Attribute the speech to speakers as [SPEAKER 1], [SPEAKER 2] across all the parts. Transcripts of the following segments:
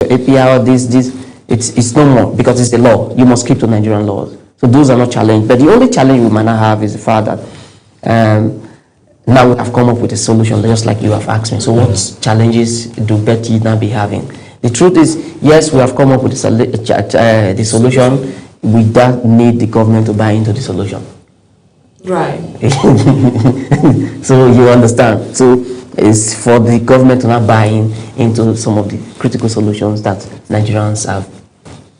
[SPEAKER 1] API or this, it's no more because it's the law. You must keep to Nigerian laws. So those are not challenged. But the only challenge we might not have is the fact that now we have come up with a solution, just like you have asked me. So what challenges do Betty now be having? The truth is, yes, we have come up with the solution. We don't need the government to buy into the solution.
[SPEAKER 2] Right.
[SPEAKER 1] So you understand. So it's for the government to not buy into some of the critical solutions that Nigerians have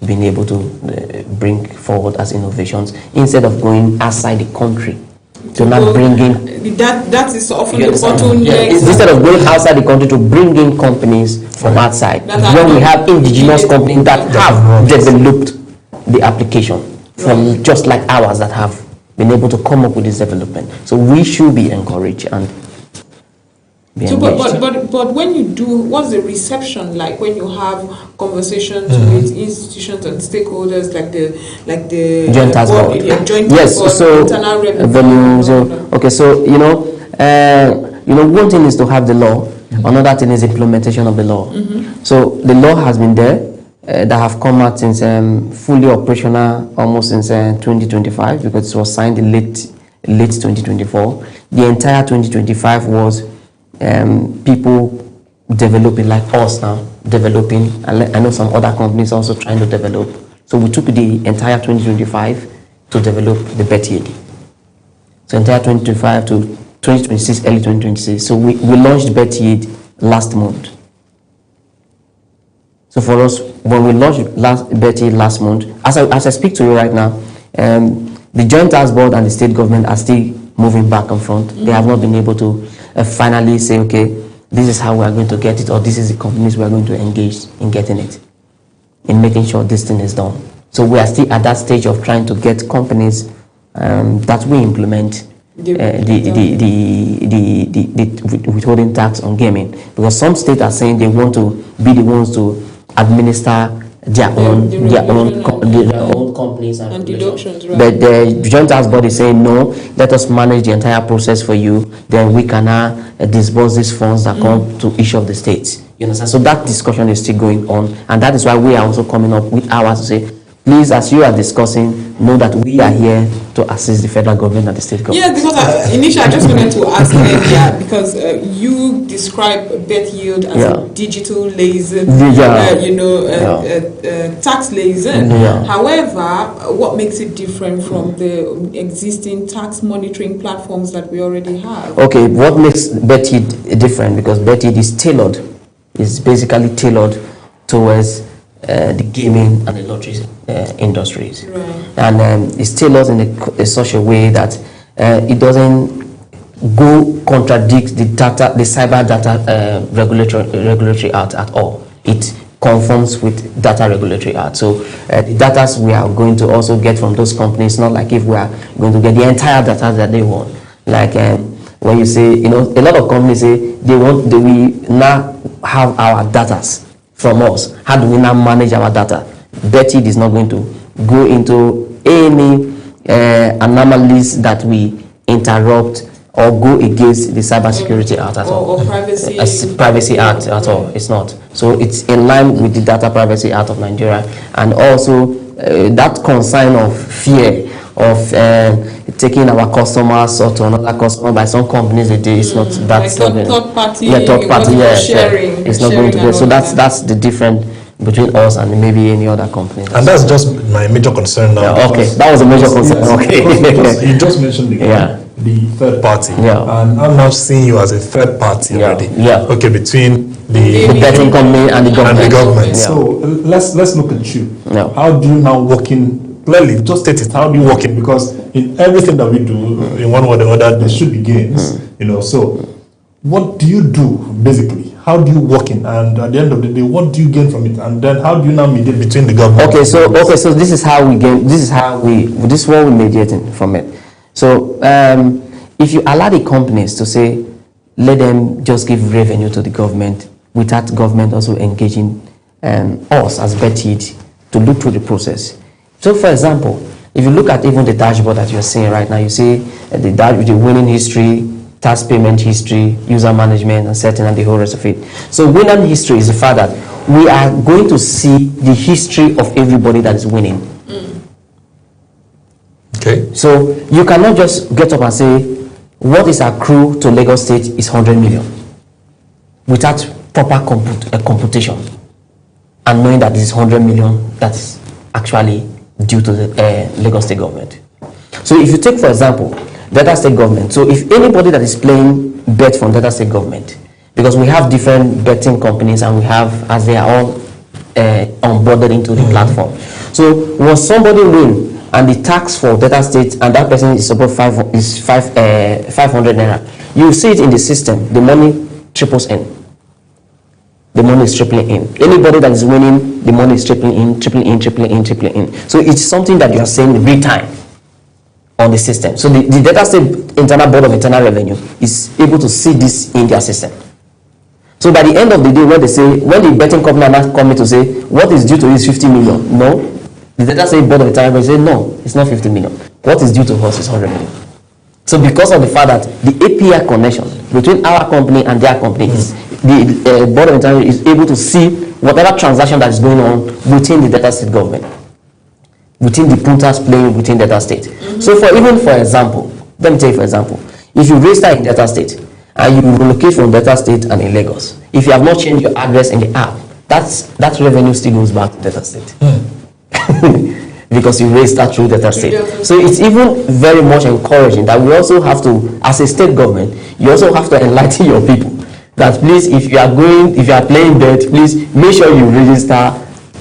[SPEAKER 1] been able to bring forward as innovations, instead of going outside the country to not bring in.
[SPEAKER 2] That is often the bottleneck.
[SPEAKER 1] Yes. Instead of going outside the country to bring in companies from outside, when we have indigenous companies that have developed the application from just like ours that have been able to come up with this development. So we should be encouraged and be engaged.
[SPEAKER 2] But when you do, what's the reception like when you have conversations with institutions and stakeholders like the
[SPEAKER 1] Joint Task Board? Yes.
[SPEAKER 2] Board,
[SPEAKER 1] so
[SPEAKER 2] internal revenue.
[SPEAKER 1] Okay. So one thing is to have the law. Another thing is implementation of the law. So the law has been there. That have come out since fully operational almost since 2025, because it was signed in late 2024. The entire 2025 was people developing, like us now developing. I know some other companies also trying to develop. So we took the entire 2025 to develop the Betty Aid. So entire 2025 to 2026, early 2026. So we launched Betty Aid last month. So for us, when we launched Betty last month, as I speak to you right now, the Joint Task Board and the state government are still moving back and front. They have not been able to finally say, okay, this is how we are going to get it, or this is the companies we are going to engage in getting it, in making sure this thing is done. So we are still at that stage of trying to get companies that will implement the withholding tax on gaming, because some states are saying they want to be the ones to administer their own companies and
[SPEAKER 2] deductions, right?
[SPEAKER 1] But the Joint Task Board is saying no, let us manage the entire process for you, then we can disburse these funds that come to each of the states. You understand? So that discussion is still going on, and that is why we are also coming up with ours to say, please, as you are discussing, know that we are here to assist the federal government and the state government.
[SPEAKER 2] Yeah, because initially I just wanted to ask earlier, because you describe Betty Yield as a digital liaison, tax liaison. However, what makes it different from the existing tax monitoring platforms that we already have?
[SPEAKER 1] Okay, what makes Betty different? Because Betty is tailored, is basically tailored towards the gaming and the lottery industries,
[SPEAKER 2] right.
[SPEAKER 1] And it's tailored in such a way that it doesn't go contradict the cyber data regulatory act at all. It conforms with data regulatory act. So the data we are going to also get from those companies, not like if we are going to get the entire data that they want. Like when you say, a lot of companies say we now have our data from us. How do we now manage our data? Betty is not going to go into any anomalies that we interrupt or go against the Cybersecurity Act at all.
[SPEAKER 2] Or
[SPEAKER 1] Privacy Act at all. It's not. So it's in line with the Data Privacy Act of Nigeria, and also that concern of fear of taking our customers or to another customer by some companies. It's not that
[SPEAKER 2] third party.
[SPEAKER 1] Sharing. It's not going to be. So that's the difference between us and maybe any other company.
[SPEAKER 3] And that's just my major concern now.
[SPEAKER 1] Yeah, okay, that was a major concern.
[SPEAKER 3] Yes,
[SPEAKER 1] okay,
[SPEAKER 3] because you just mentioned the third party, and I'm now seeing you as a third party already.
[SPEAKER 1] Yeah.
[SPEAKER 3] Okay, between the
[SPEAKER 1] betting company and the government.
[SPEAKER 3] Yeah. So let's look at you.
[SPEAKER 1] Yeah.
[SPEAKER 3] How do you now work in? Clearly, just state it. How do you work in? Because in everything that we do, in one way or the other, there should be gains. So what do you do basically? How do you work in? And at the end of the day, what do you gain from it? And then how do you now mediate between the government?
[SPEAKER 1] Okay, so this is how we gain. This is what we're mediating from it. So if you allow the companies to say, let them just give revenue to the government without government also engaging us as Betty to look through the process. So, for example, if you look at even the dashboard that you're seeing right now, you see the winning history, tax payment history, user management, and setting, and the whole rest of it. So, winning history is the fact that we are going to see the history of everybody that is winning.
[SPEAKER 3] Okay.
[SPEAKER 1] So you cannot just get up and say, what is accrued to Lagos State is 100 million without proper computation and knowing that this is 100 million that is actually due to the Lagos State government. So if you take, for example, Delta State government, so if anybody that is playing bet from Delta State government, because we have different betting companies and we have, as they are all onboarded into the platform. So once somebody win and the tax for Delta State and that person is about 500 naira, you see it in the system, the money triples in. The money is tripling in. Anybody that is winning, the money is tripling in, tripling in, tripling in, tripling in. So it's something that you are saying real time on the system. So the Delta State Internal Board of Internal Revenue is able to see this in their system. So by the end of the day, when they say, when the betting company are not coming to say, what is due to is 50 million? No. The Delta State Board of Internal Revenue say, no, it's not 50 million. What is due to us is 100 million. So because of the fact that the API connection between our company and their company is, the Board of Internal is able to see whatever transaction that is going on within the Delta State government, within the punters playing within Delta State. So for example, let me tell you for example, if you register in Delta State and you relocate from Delta State and in Lagos, if you have not changed your address in the app, that revenue still goes back to Delta State. Because you raised that through Delta State. So it's even very much encouraging that we also have to, as a state government, you also have to enlighten your people that please, if you are playing bet, please make sure you register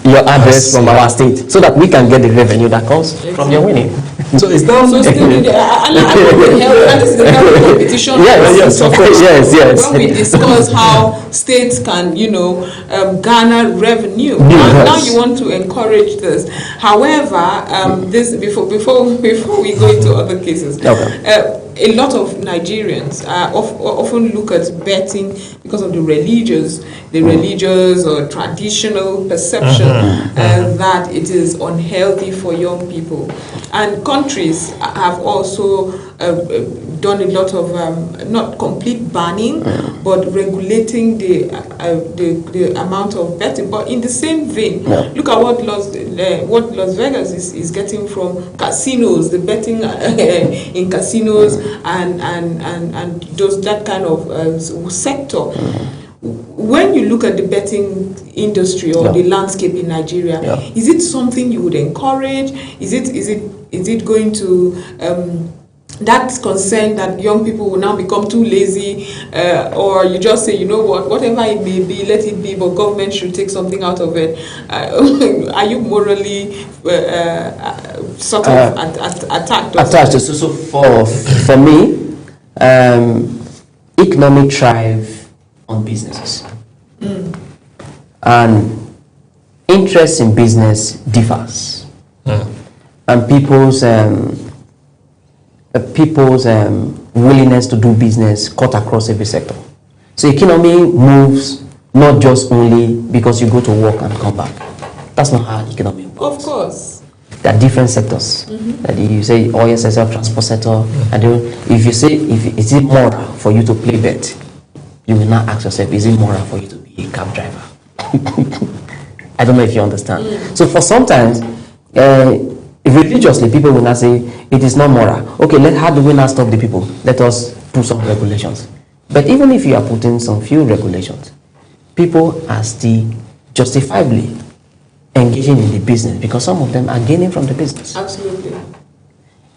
[SPEAKER 1] your address from our state so that we can get the revenue that comes from your winning.
[SPEAKER 3] So it's down.
[SPEAKER 2] So still, and this is the health competition.
[SPEAKER 1] Yes, of course. Yes.
[SPEAKER 2] When we discuss how states can, garner revenue. Now you want to encourage this. However, this before we go into other cases. Okay. A lot of Nigerians often look at betting because of the religious or traditional perception that it is unhealthy for young people. And countries have also done a lot of not complete banning, but regulating the amount of betting. But in the same vein, look at what Las Vegas is getting from casinos, the betting in casinos and those that kind of sector. When you look at the betting industry or the landscape in Nigeria, is it something you would encourage? Is it going to that concern that young people will now become too lazy, or you just say, you know what, whatever it may be, let it be, but government should take something out of it? Are you morally sort of attacked?
[SPEAKER 1] Attached. So for me, economic thrive on businesses, and interest in business differs, and people's willingness to do business cut across every sector. So economy moves not just only because you go to work and come back. That's not how economy works.
[SPEAKER 2] Of course.
[SPEAKER 1] There are different sectors. That you say oil sector, transport sector, and if you say, is it moral for you to play bet, you will now ask yourself, is it moral for you to be a cab driver? I don't know if you understand. So for sometimes, religiously, people will not say, it is not moral. Okay, how do we now stop the people? Let us put some regulations. But even if you are putting some few regulations, people are still justifiably engaging in the business because some of them are gaining from the business.
[SPEAKER 2] Absolutely.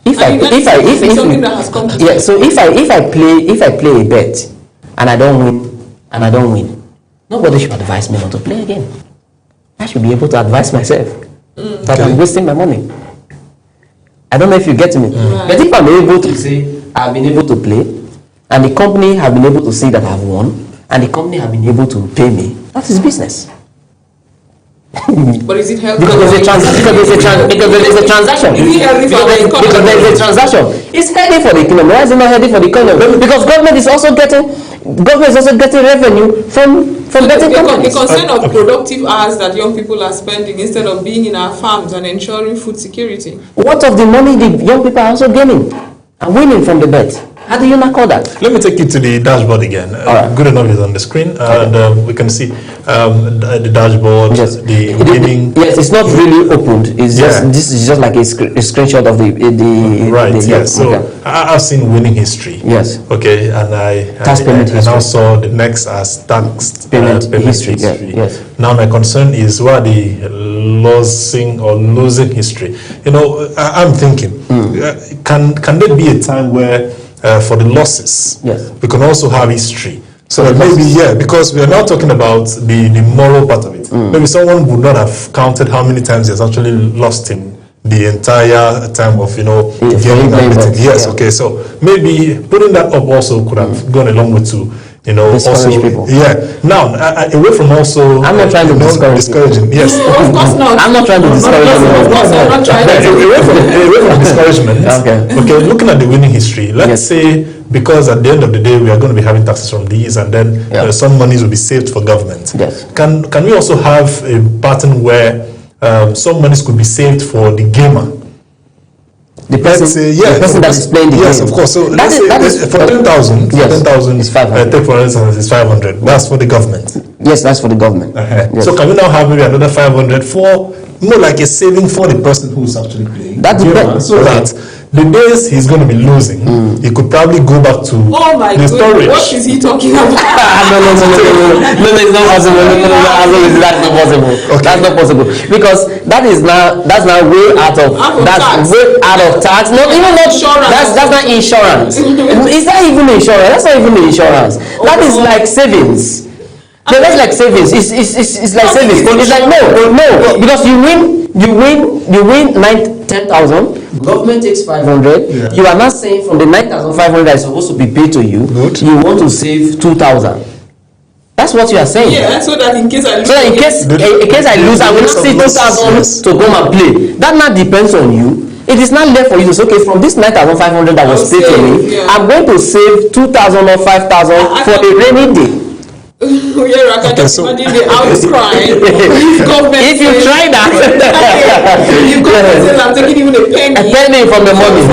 [SPEAKER 1] If I play a bet and I don't win, nobody should advise me not to play again. I should be able to advise myself that I'm wasting my money. I don't know if you get me. Right. But if I'm able to say I've been able to play, and the company have been able to see that I've won, and the company have been able to pay me, that is business.
[SPEAKER 2] But is it healthy?
[SPEAKER 1] Because there's a transaction. Because there is a transaction. It's healthy for the economy. Why is it not healthy for the economy? Because government is also getting revenue from betting companies.
[SPEAKER 2] The concern of productive hours that young people are spending instead of being in our farms and ensuring food security.
[SPEAKER 1] What of the money the young people are also gaining and winning from the bet? How do you not call that?
[SPEAKER 3] Let me take you to the dashboard again.
[SPEAKER 1] Right.
[SPEAKER 3] Good enough is on the screen, and we can see the dashboard,
[SPEAKER 1] Yes.
[SPEAKER 3] the winning.
[SPEAKER 1] Yes, it's not really opened. It's just this is just like a screenshot of the
[SPEAKER 3] Right.
[SPEAKER 1] the,
[SPEAKER 3] Yes. So
[SPEAKER 1] okay.
[SPEAKER 3] I've seen winning history.
[SPEAKER 1] Yes.
[SPEAKER 3] Okay, and I now saw the next as tax
[SPEAKER 1] Payment
[SPEAKER 3] payment
[SPEAKER 1] history,
[SPEAKER 3] history.
[SPEAKER 1] yes.
[SPEAKER 3] Now my concern is what are the losing history. You know, I'm thinking, can there be a time where for the losses,
[SPEAKER 1] Yes.
[SPEAKER 3] we can also have history? So that maybe, because we are now talking about the moral part of it. Maybe someone would not have counted how many times he has actually lost in the entire time of, getting admitted. Yes,
[SPEAKER 1] yeah.
[SPEAKER 3] okay. So maybe putting that up also could have gone a long way to,
[SPEAKER 1] Discourage
[SPEAKER 3] also
[SPEAKER 1] people.
[SPEAKER 3] Yeah. Now, away from also,
[SPEAKER 1] I'm not trying to discourage
[SPEAKER 3] discouraging. Yes.
[SPEAKER 2] Of course not.
[SPEAKER 1] I'm not trying to discourage
[SPEAKER 2] Of course, I'm not trying to.
[SPEAKER 3] away from discouragement. Okay. Looking at the winning history, let's say because at the end of the day we are going to be having taxes from these, and then some monies will be saved for government.
[SPEAKER 1] Yes.
[SPEAKER 3] Can we also have a pattern where some monies could be saved for the gamer?
[SPEAKER 1] The person, the person that is playing the game.
[SPEAKER 3] Yes, of course. So let's say for 10,000,
[SPEAKER 1] yes,
[SPEAKER 3] 10,000
[SPEAKER 1] it's 500.
[SPEAKER 3] take for instance, is 500. That's for the government.
[SPEAKER 1] Yes, that's for the government. Yes.
[SPEAKER 3] So can we now have maybe another 500 for more like a saving for the person who's actually playing?
[SPEAKER 1] That depends.
[SPEAKER 3] So that the days he's going to be losing, he could probably go back to
[SPEAKER 2] Oh my
[SPEAKER 3] the
[SPEAKER 2] goodness,
[SPEAKER 3] storage.
[SPEAKER 2] what is he talking about?
[SPEAKER 1] No, it's not possible. That's not possible.
[SPEAKER 3] Okay.
[SPEAKER 1] That's not possible because that's now way out of
[SPEAKER 2] tax.
[SPEAKER 1] way out of tax. Not even not
[SPEAKER 2] Insurance.
[SPEAKER 1] That's not insurance. Is that even insurance? That's not even insurance. That is like savings. No, that's like savings. It's like savings. It's like no, because you win 10,000. Government takes 500.
[SPEAKER 3] Yeah.
[SPEAKER 1] You are not saying from the 9,500 that is supposed to be paid to you,
[SPEAKER 3] Good.
[SPEAKER 1] you want to save 2,000. That's what you are saying.
[SPEAKER 2] Yeah, so that in case I lose.
[SPEAKER 1] So that in case I lose, I will not see 2,000 to come and play. That now depends on you. It is not left for you to say, okay, from this 9,500 that was paid to me, I'm going to save 2,000 or 5,000 for a rainy day.
[SPEAKER 2] Yeah, I can just imagine the outcry.
[SPEAKER 1] If you try that,
[SPEAKER 2] You government says I'm taking even a penny
[SPEAKER 1] from the money,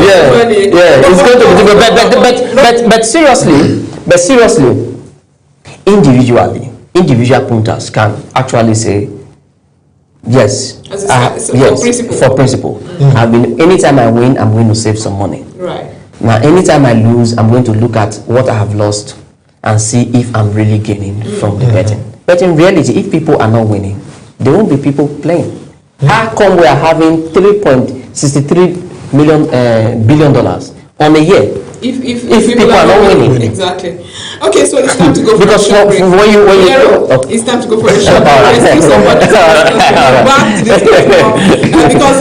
[SPEAKER 1] it's going to be different. But seriously, individual punters can actually say, yes, for principle. Anytime I win, I'm going to save some money.
[SPEAKER 2] Right.
[SPEAKER 1] Now, anytime I lose, I'm going to look at what I have lost and see if I'm really gaining from the betting. But in reality, if people are not winning, there won't be people playing. How come we are having $3.63 billion on a year?
[SPEAKER 2] If people are not winning. Exactly. Okay, so it's time to go for
[SPEAKER 1] Because
[SPEAKER 2] a short break. It's time to go for a short break. Let's give somebody back to this because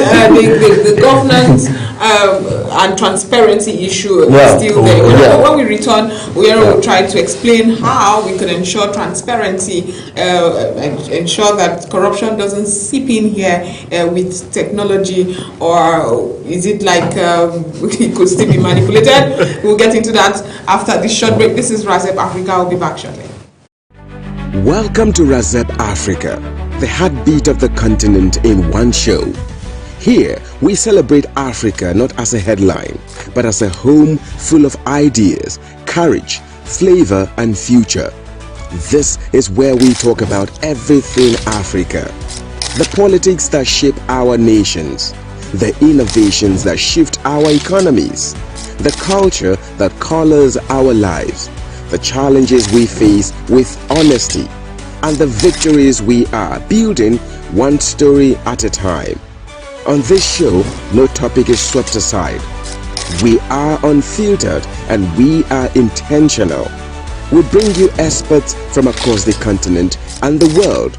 [SPEAKER 2] the governance and transparency issue is still there. When we return, we will try to explain how we can ensure transparency and ensure that corruption doesn't seep in here with technology, or is it like it could still be manipulated? We'll get into that after this short break. This is RAZEP Africa. I'll be back shortly.
[SPEAKER 4] Welcome to RAZEP Africa, the heartbeat of the continent in one show. Here, we celebrate Africa not as a headline, but as a home full of ideas, courage, flavor, and future. This is where we talk about everything Africa. The politics that shape our nations, the innovations that shift our economies, the culture that colors our lives, the challenges we face with honesty, and the victories we are building one story at a time. On this show, no topic is swept aside. We are unfiltered and we are intentional. We bring you experts from across the continent and the world.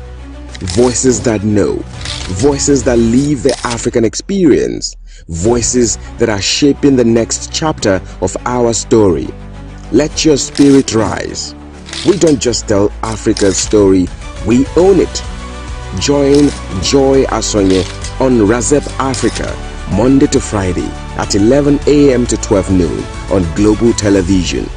[SPEAKER 4] Voices that know, voices that live the African experience, voices that are shaping the next chapter of our story. Let your spirit rise. We don't just tell Africa's story, we own it. Join Joy Asonye on RAZEP Africa, Monday to Friday at 11 a.m. to 12 noon on Global Television.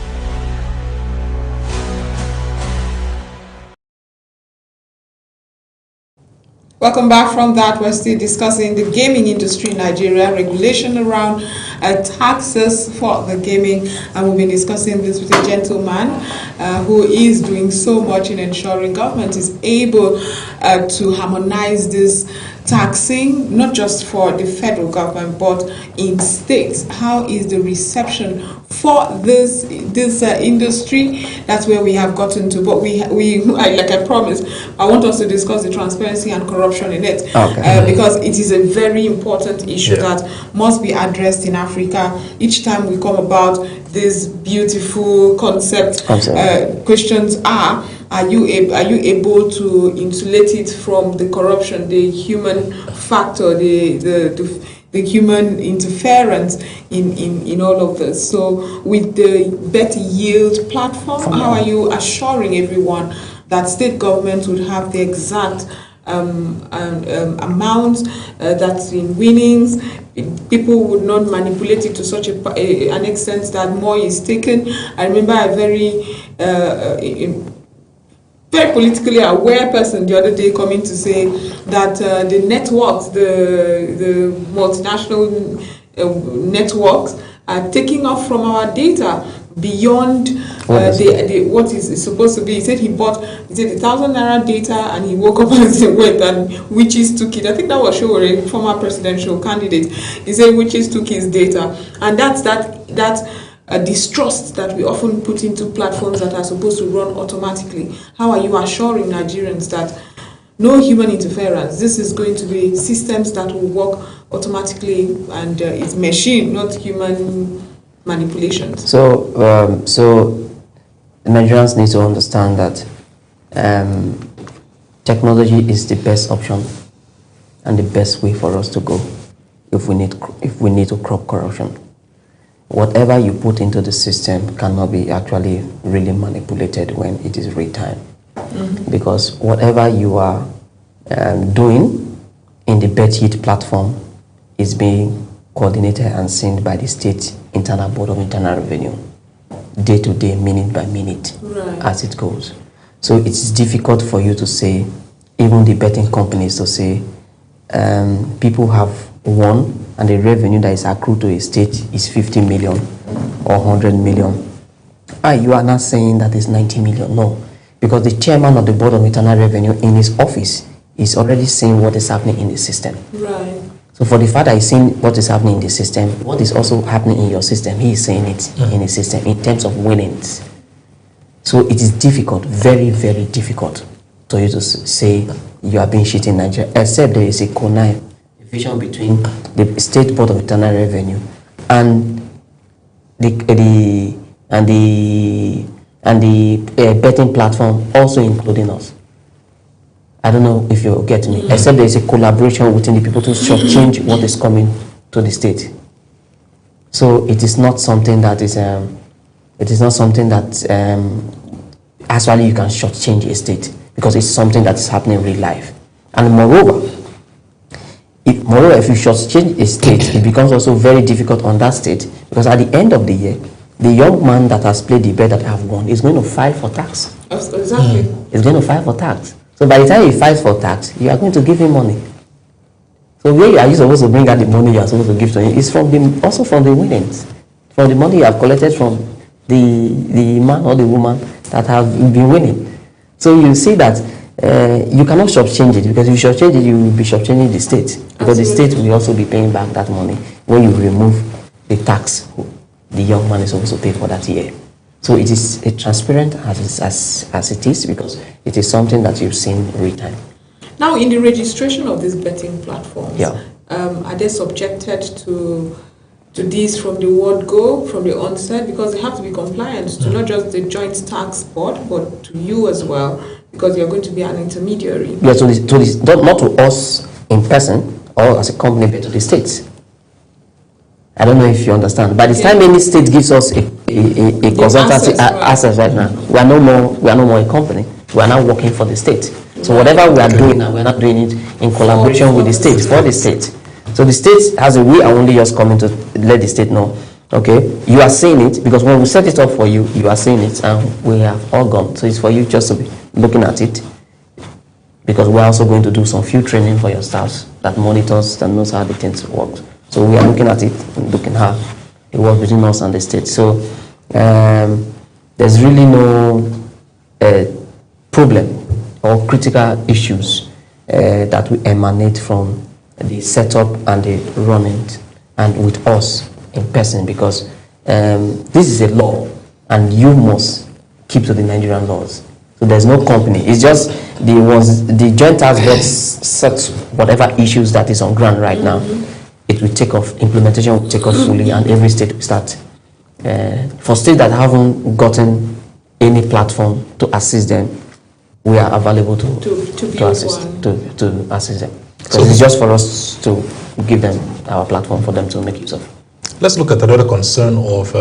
[SPEAKER 2] Welcome back from that. We're still discussing the gaming industry in Nigeria, regulation around taxes for the gaming, and we've been discussing this with a gentleman who is doing so much in ensuring government is able to harmonize this taxing, not just for the federal government but in states. How is the reception for this industry? That's where we have gotten to. But like I promised, I want us to discuss the transparency and corruption in it, because it is a very important issue that must be addressed in Africa. Each time we come about this beautiful concept, questions are you able to insulate it from the corruption, the human factor, the human interference in all of this? So with the Better Yield platform, how are you assuring everyone that state governments would have the exact amount that's in winnings? People would not manipulate it to such an extent that more is taken. I remember a very politically aware person the other day coming to say that the networks, the multinational networks, are taking off from our data beyond what is supposed to be. He said he bought 1,000 naira data and he woke up and said, wait, and witches took it. I think that was Showore, a former presidential candidate. He said witches took his data, and that's that distrust that we often put into platforms that are supposed to run automatically. How are you assuring Nigerians that no human interference? This is going to be systems that will work automatically, and it's machine, not human manipulations.
[SPEAKER 1] So Nigerians need to understand that technology is the best option and the best way for us to go if we need to crop corruption. Whatever you put into the system cannot be actually really manipulated when it is real time. Because whatever you are doing in the Better Yield platform is being coordinated and seen by the State Internal Board of Internal Revenue, day to day, minute by minute, as it goes. So it's difficult for you to say, even the betting companies to say, people have won and the revenue that is accrued to a state is 50 million or 100 million. You are not saying that it's 90 million, no. Because the chairman of the Board of Internal Revenue in his office is already seeing what is happening in the system.
[SPEAKER 2] Right.
[SPEAKER 1] So for the fact that he's seeing what is happening in the system, what is also happening in your system, he is saying it in the system in terms of winnings. So it is difficult, very, very difficult for you to say you are being cheated in Nigeria, except there is a connive division between the State Board of Internal Revenue and the betting platform, also including us. I don't know if you get me. Except there is a collaboration within the people to change what is coming to the state. So it is not something that is. It is not something that actually you can shortchange a state, because it's something that is happening in real life. And moreover, if you shortchange a state, it becomes also very difficult on that state, because at the end of the year, the young man that has played the bet that have won is going to file for tax.
[SPEAKER 2] Exactly.
[SPEAKER 1] He's going to file for tax. So by the time he files for tax, you are going to give him money. So where are you supposed to bring out the money you are supposed to give to him? It's also from the winnings, from the money you have collected from the man or the woman that have been winning. So you see that you cannot shortchange it, because if you shortchange it, you will be shortchanging the state, because the state will also be paying back that money when you remove the tax the young man is supposed to pay for that year. So it is transparent as it is, because it is something that you've seen in real time.
[SPEAKER 2] Now, in the registration of these betting platforms, are they subjected to this from the word go, from the onset? Because they have to be compliant to not just the Joint Tax Board, but to you as well, because you're going to be an intermediary.
[SPEAKER 1] Yeah, not to us in person or as a company, but to the states. I don't know if you understand. By the time any state gives us a consultancy access right now, we are no more a company. We are now working for the state. So whatever we are doing now, we are not doing it in collaboration with the state, for the state. So the state has a way, and only just coming to let the state know, okay, you are seeing it, because when we set it up for you, you are seeing it, and we have all gone. So it's for you just to be looking at it, because we're also going to do some field training for your staffs that monitors, that knows how the things work. So we are looking at it, looking how it works between us and the state. So there's really no problem or critical issues that will emanate from the setup and the running and with us in person, because this is a law and you must keep to the Nigerian laws. So there's no company. It's just the joint task force sets whatever issues that is on ground right now. It will take off. Implementation will take off fully, and every state will start. For states that haven't gotten any platform to assist them, we are available to assist them. So it's just for us to give them our platform for them to make use of.
[SPEAKER 3] Let's look at another concern of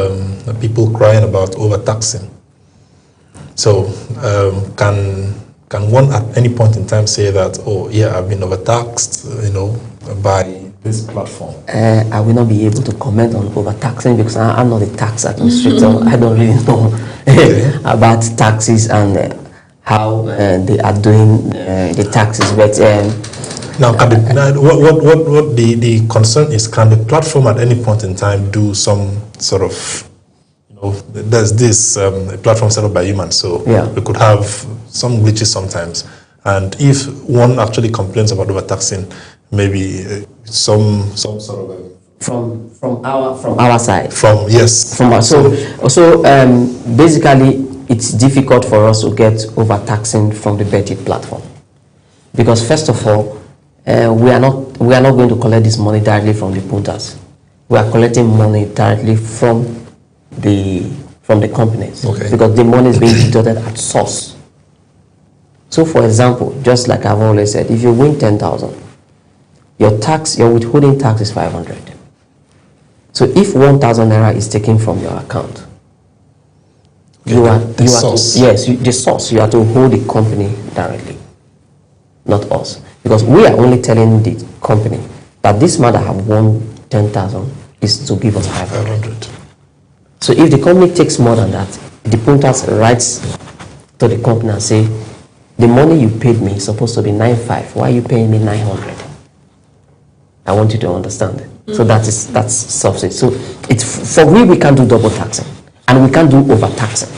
[SPEAKER 3] people crying about overtaxing. So can one at any point in time say that, oh yeah, I've been overtaxed, by this platform?
[SPEAKER 1] I will not be able to comment on overtaxing because I'm not a tax administrator. I don't really know about taxes and how they are doing the taxes. But
[SPEAKER 3] now, what the concern is, can the platform at any point in time do some sort of, there's this platform set up by humans, so we could have some glitches sometimes. And if one actually complains about overtaxing, maybe some sort of
[SPEAKER 1] from our side. So basically, it's difficult for us to get overtaxing from the Betty platform, because first of all, we are not going to collect this money directly from the punters. We are collecting money directly from the companies, because the money is being deducted at source. So, for example, just like I've always said, if you win 10,000, your withholding tax is 500. So, if 1,000 naira is taken from your account, the source. You have to hold the company directly, not us, because we are only telling the company that this man that have won 10,000 is to give us 500. So if the company takes more than that, the punters writes to the company and say, the money you paid me is supposed to be 9,500. Why are you paying me 900? I want you to understand. So that's subsidy. So it's for we can't do double taxing, and we can't do overtaxing,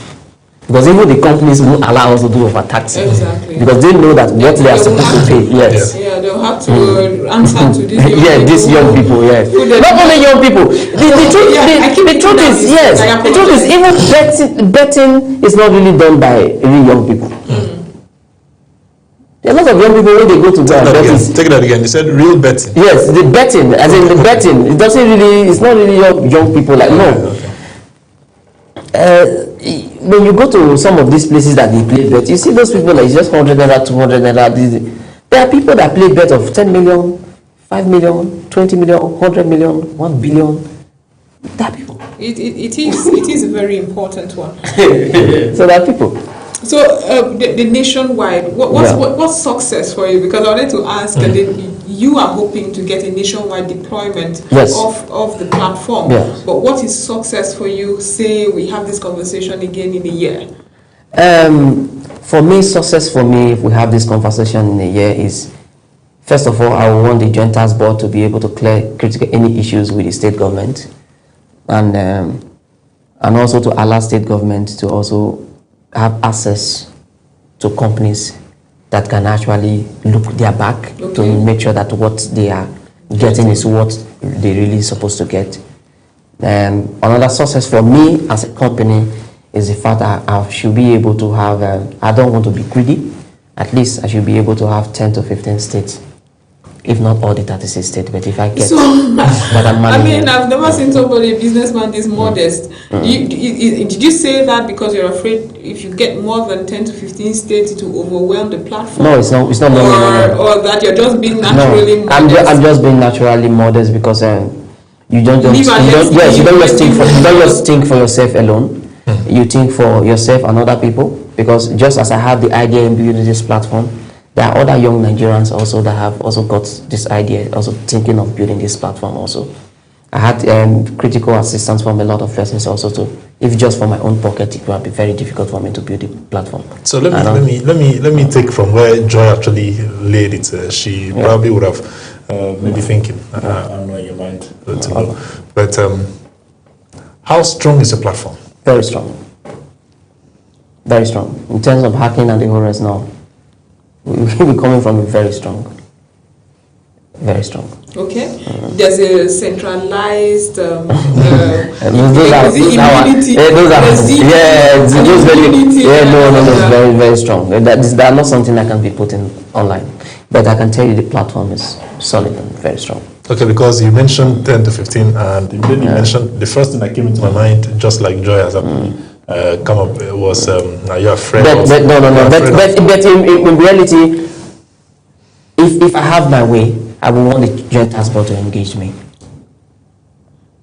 [SPEAKER 1] because even the companies won't allow us to do overtaxing.
[SPEAKER 2] Exactly.
[SPEAKER 1] Because they know that what they are supposed to pay. Yes.
[SPEAKER 2] Yeah, they'll have to answer to these young people.
[SPEAKER 1] These young people. Yes. Not only young people. The truth is even betting is not really done by really young people. There are a lot of young people when they go to bet.
[SPEAKER 3] Take that again. You said real betting.
[SPEAKER 1] Yes, the betting, as in the betting. It doesn't really. It's not really young people. Like no. When you go to some of these places that they play bet, you see those people that is just 100 naira, 200 naira. There are people that play bet of 10 million, 5 million, 20 million, 100 million, 1 billion. There are people.
[SPEAKER 2] It is a very important one.
[SPEAKER 1] So there are people.
[SPEAKER 2] So the nationwide, what's success for you? Because I wanted to ask, you are hoping to get a nationwide deployment of the platform.
[SPEAKER 1] Yes.
[SPEAKER 2] But what is success for you? Say we have this conversation again in a year.
[SPEAKER 1] For me, success for me, if we have this conversation in a year, is first of all, I want the Joint Task Board to be able to clear any issues with the state government, and also to allow state government to also have access to companies that can actually look their back to make sure that what they are getting is what they really supposed to get. Another success for me as a company is the fact that I should be able to have, I don't want to be greedy, at least I should be able to have 10 to 15 states, if not all the 36 states, but if I get what I'm managing.
[SPEAKER 2] I've never seen somebody, a businessman, this modest. Did you say that because you're afraid if you get more than 10 to 15 states to overwhelm the platform?
[SPEAKER 1] No, it's not. No.
[SPEAKER 2] Or that you're just being naturally modest?
[SPEAKER 1] I'm just being naturally modest because you don't just think for yourself alone. You think for yourself and other people, because just as I have the idea in building this platform, there are other young Nigerians also that have also got this idea, also thinking of building this platform also. I had critical assistance from a lot of persons also too. If just for my own pocket, it would be very difficult for me to build a platform.
[SPEAKER 3] So let me take from where Joy actually laid it. She probably would have maybe thinking. I don't know in your mind to know. But how strong is your platform?
[SPEAKER 1] Very strong. Very strong. In terms of hacking and the whole rest now, we're coming from a very strong. Very strong.
[SPEAKER 2] Okay. There's a centralized
[SPEAKER 1] those very, very strong. That is not something that can be put in online. But I can tell you the platform is solid and very strong.
[SPEAKER 3] Okay, because you mentioned 10 to 15, and you mentioned the first thing that came into my mind, just like Joy has come up, was you're afraid.
[SPEAKER 1] But in reality, if I have my way, I will want the Joint Task Board to engage me.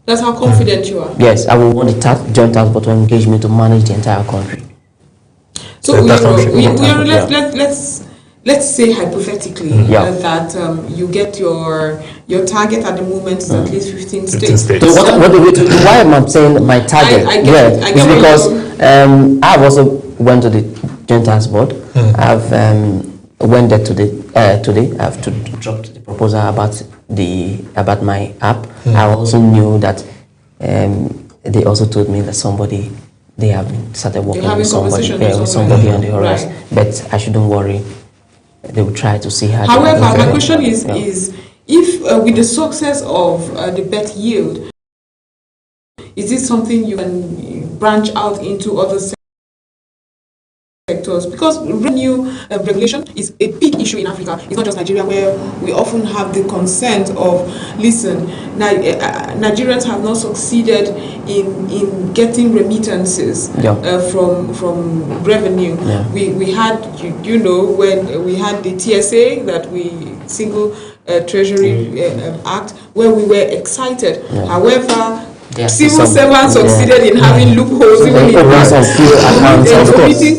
[SPEAKER 2] That's how confident you are.
[SPEAKER 1] Yes, I will want the Joint Task Board to engage me to manage the entire country.
[SPEAKER 2] So let's say hypothetically that you get your target at the moment is at least 15 states.
[SPEAKER 1] So why am I saying my target?
[SPEAKER 2] I get
[SPEAKER 1] because I've also went to the Joint Task Board. I've went there today. I have to drop the proposal about my app. I also knew that they also told me that they have started working with somebody on the horizon. Right. But I shouldn't worry. They will try to see how.
[SPEAKER 2] However, my question is if with the success of the bet yield, is this something you can branch out into other sectors? Because revenue regulation is a big issue in Africa. It's not just Nigeria, where we often have the consent of, listen, Nigerians have not succeeded in getting remittances from revenue.
[SPEAKER 1] Yeah.
[SPEAKER 2] We had, when we had the TSA, that single Treasury Act, where we were excited.
[SPEAKER 1] Yeah.
[SPEAKER 2] However, civil servants succeeded in having loopholes, even in omitting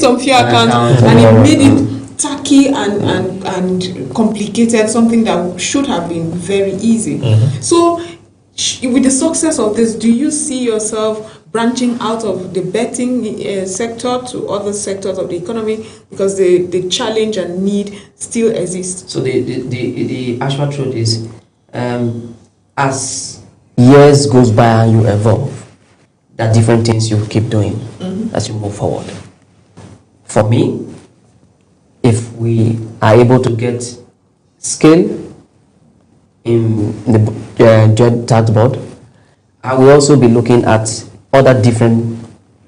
[SPEAKER 2] some few accounts, and it made it tacky and complicated, something that should have been very easy. So, with the success of this, do you see yourself branching out of the betting sector to other sectors of the economy, because the challenge and need still exists?
[SPEAKER 1] So the actual truth is, as years goes by and you evolve, there are different things you keep doing as you move forward. For me, if we are able to get skill in the Joint Tax Board, I will also be looking at other different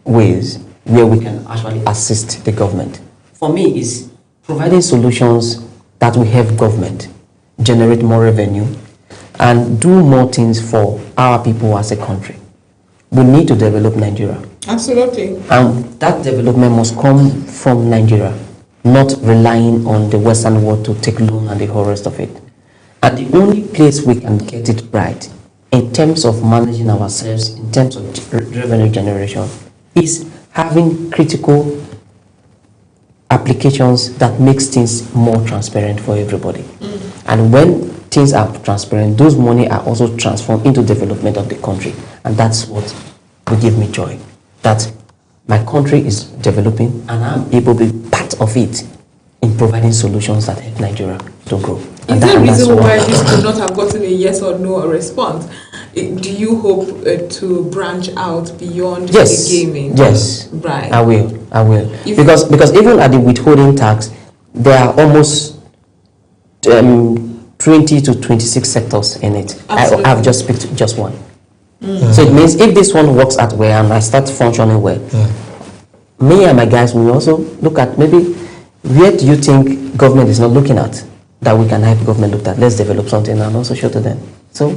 [SPEAKER 1] ways where we can actually assist the government. For me, is providing solutions that will help government generate more revenue and do more things for our people as a country. We need to develop Nigeria.
[SPEAKER 2] Absolutely.
[SPEAKER 1] And that development must come from Nigeria, not relying on the Western world to take loan and the whole rest of it. And the only place we can get it right in terms of managing ourselves, in terms of revenue generation, is having critical applications that makes things more transparent for everybody. And when things are transparent, those money are also transformed into development of the country. And that's what will give me joy, that my country is developing and I'm able to be part of it in providing solutions that help Nigeria to grow.
[SPEAKER 2] Is there a reason why this could not have gotten a yes or no response? Do you hope to branch out beyond the gaming?
[SPEAKER 1] Yes,
[SPEAKER 2] right.
[SPEAKER 1] I will. Because even at the withholding tax, there are almost 20 to 26 sectors in it. I've just picked just one. So it means if this one works out well and I start functioning well, me and my guys will also look at maybe where do you think government is not looking at that we can help government look at. Let's develop something and also show to them. So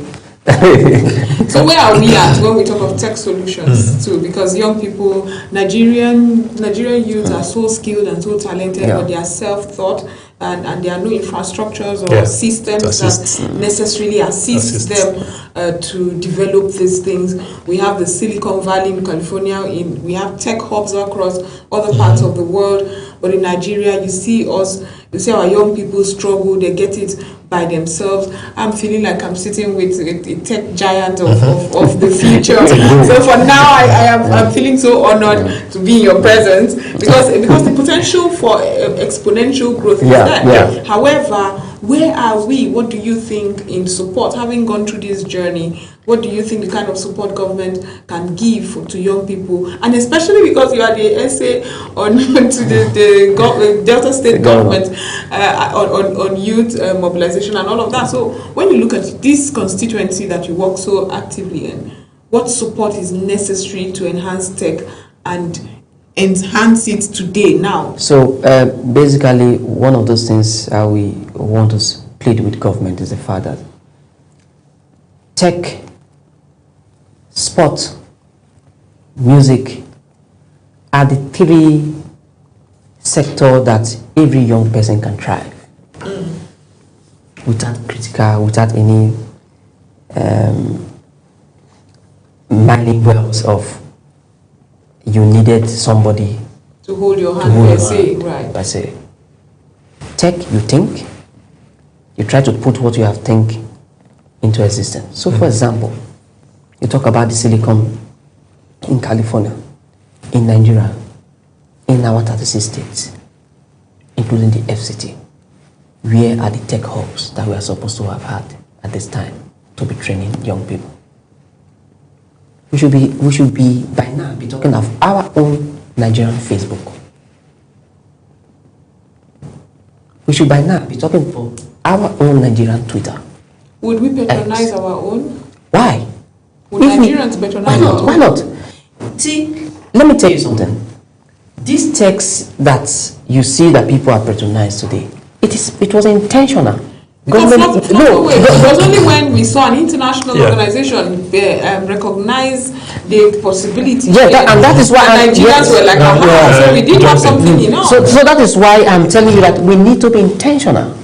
[SPEAKER 2] where are we at when we talk of tech solutions too? Because young people, Nigerian youth are so skilled and so talented, but they are self-taught and there are no infrastructures or systems that necessarily assist them to develop these things. We have the Silicon Valley in California, we have tech hubs across other parts of the world, but in Nigeria you see our young people struggle. They get it by themselves. I'm feeling like I'm sitting with a tech giant of the future. So for now, I'm feeling so honored to be in your presence because the potential for exponential growth is there.
[SPEAKER 1] Yeah.
[SPEAKER 2] However, where are we? What do you think in support? Having gone through this journey, what do you think the kind of support government can give to young people? And especially because you are the essay on to the Delta State government on youth mobilization and all of that. So when you look at this constituency that you work so actively in, what support is necessary to enhance tech and enhance it today, now?
[SPEAKER 1] So basically, one of those things we want to plead with government is the fact that tech, sport, music are the three sectors that every young person can thrive without any mining wells of you needed somebody
[SPEAKER 2] to hold your hand per se, right?
[SPEAKER 1] I say, tech, you think, you try to put what you have think into existence. So, for example, you talk about the silicon in California, in Nigeria, in our 36 states, including the FCT. Where are the tech hubs that we are supposed to have had at this time to be training young people? We should be by now be talking of our own Nigerian Facebook. We should by now be talking for our own Nigerian Twitter.
[SPEAKER 2] Would we patronize our own?
[SPEAKER 1] Why?
[SPEAKER 2] Would Nigerians patronize our own?
[SPEAKER 1] Why not? See, let me tell you something. These texts that you see that people are patronized today, it was intentional.
[SPEAKER 2] Because it was only when we saw an international organization recognize the possibility.
[SPEAKER 1] Yeah, and that is why
[SPEAKER 2] Nigerians were like, so we did have something enough.
[SPEAKER 1] So that is why I'm telling you that we need to be intentional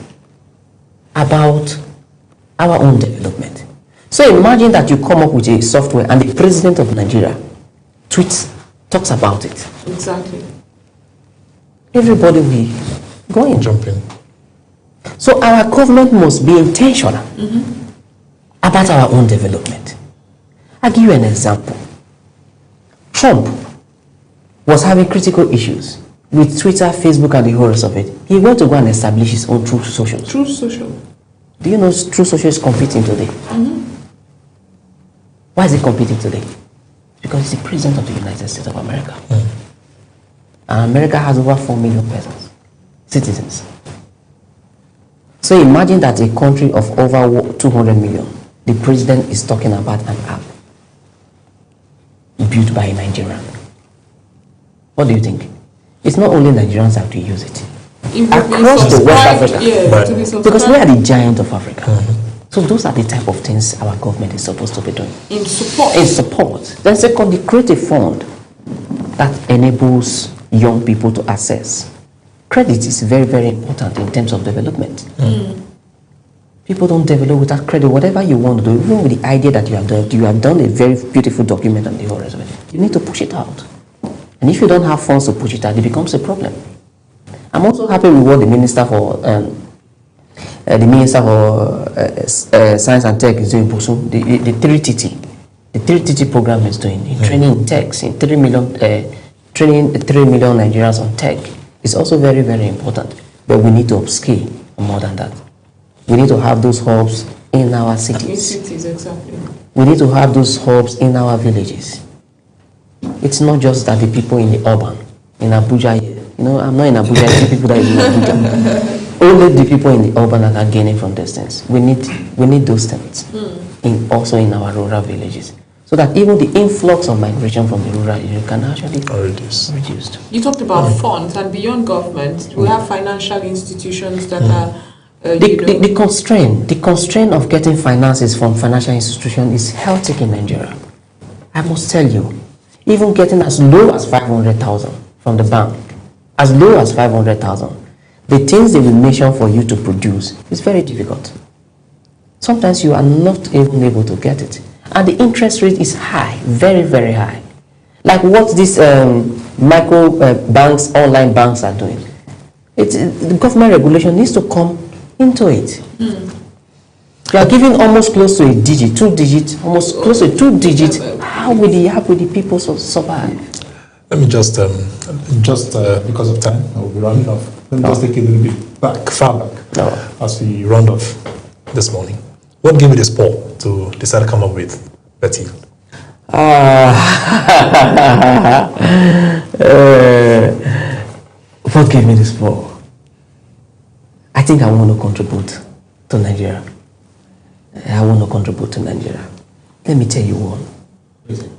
[SPEAKER 1] about our own development. So imagine that you come up with a software and the president of Nigeria talks about it.
[SPEAKER 2] Exactly.
[SPEAKER 1] Everybody will go in.
[SPEAKER 3] Jump in.
[SPEAKER 1] So our government must be intentional about our own development. I'll give you an example. Trump was having critical issues with Twitter, Facebook, and the whole rest of it. He went to go and establish his own Truth Social.
[SPEAKER 2] Truth Social.
[SPEAKER 1] Do you know Truth Social is competing today? Why is it competing today? Because it's the president of the United States of America. And America has over 4 million citizens. So imagine that a country of over 200 million, the president is talking about an app built by a Nigerian. What do you think? It's not only Nigerians that have to use it. Across the West Africa. Because we are the giant of Africa. So those are the type of things our government is supposed to be doing.
[SPEAKER 2] In support.
[SPEAKER 1] In support. Then secondly, create a fund that enables young people to access. Credit is very, very important in terms of development. People don't develop without credit. Whatever you want to do, even with the idea that you have done a very beautiful document and the whole rest of it, you need to push it out. And if you don't have funds to push it out, it becomes a problem. I'm also happy with what the Minister for Science and Tech is doing, the 3TT. The 3TT program is doing in training in techs, in 3 million, training 3 million Nigerians on tech. It's also very, very important. But we need to upscale more than that. We need to have those hubs in our cities.
[SPEAKER 2] In cities, exactly.
[SPEAKER 1] We need to have those hubs in our villages. It's not just that the people in the urban, in Abuja here. You know, I'm not in Abuja, I see people that are in Abuja. Only the people in the urban that are gaining from this things. We need those things also in our rural villages. So that even the influx of migration from the rural area can actually be reduced.
[SPEAKER 2] You talked about funds, and beyond government, we have financial institutions that are
[SPEAKER 1] the constraint of getting finances from financial institutions is hectic in Nigeria. I must tell you, even getting as low as 500,000 from the bank, as low as 500,000, the things they will mention for you to produce is very difficult. Sometimes you are not even able to get it. And the interest rate is high, very, very high. Like what these micro banks, online banks are doing. The government regulation needs to come into it. You are giving almost close to a digit, 2 digits, almost close to 2 digits. How will the people survive?
[SPEAKER 3] Let me just because of time, I will be rounding off. Let me just take a little bit far back, as we round off this morning. What gave you the spur to decide to come up with Betty?
[SPEAKER 1] What gave me the spur? I think I want to contribute to Nigeria. I want to contribute to Nigeria. Let me tell you one reason.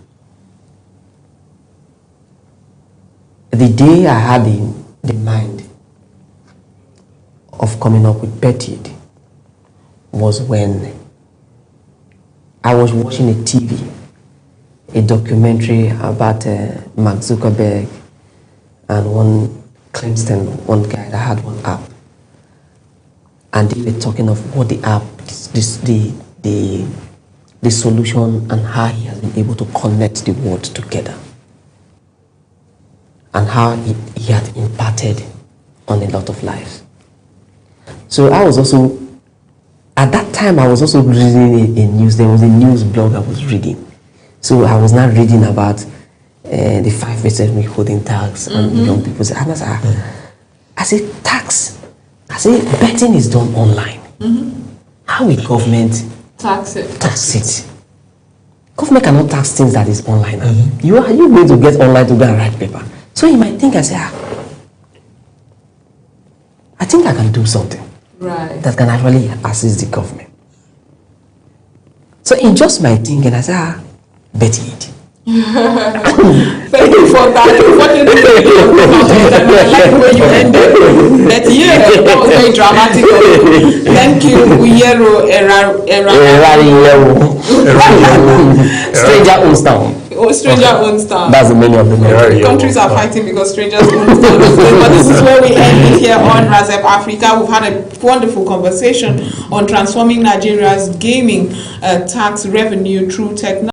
[SPEAKER 1] The day I had the mind of coming up with Petite was when I was watching a documentary about Mark Zuckerberg and one Clemson, one guy that had one app. And they were talking of what the app, the solution, and how he has been able to connect the world together, and how he had impacted on a lot of lives. So I was also, at that time, I was also reading a news. There was a news blog I was reading. So I was now reading about the 5% withholding tax and young people. And I said, tax. I say betting is done online. How will government
[SPEAKER 2] tax it?
[SPEAKER 1] Government cannot tax things that is online. You are going to get online to go and write paper. So you might think, I say, I think I can do something that can actually assist the government. So in just my thinking, I say, Betty it.
[SPEAKER 2] Thank you for that. Unfortunately, I like the way you ended. That that was very dramatic. Thank you, Uyero
[SPEAKER 1] Stranger owns town.
[SPEAKER 2] Stranger owns town.
[SPEAKER 1] That's the meaning of the name.
[SPEAKER 2] Countries are fighting because strangers own town. But this is where we end it here on RAZEP Africa. We've had a wonderful conversation on transforming Nigeria's gaming tax revenue through technology.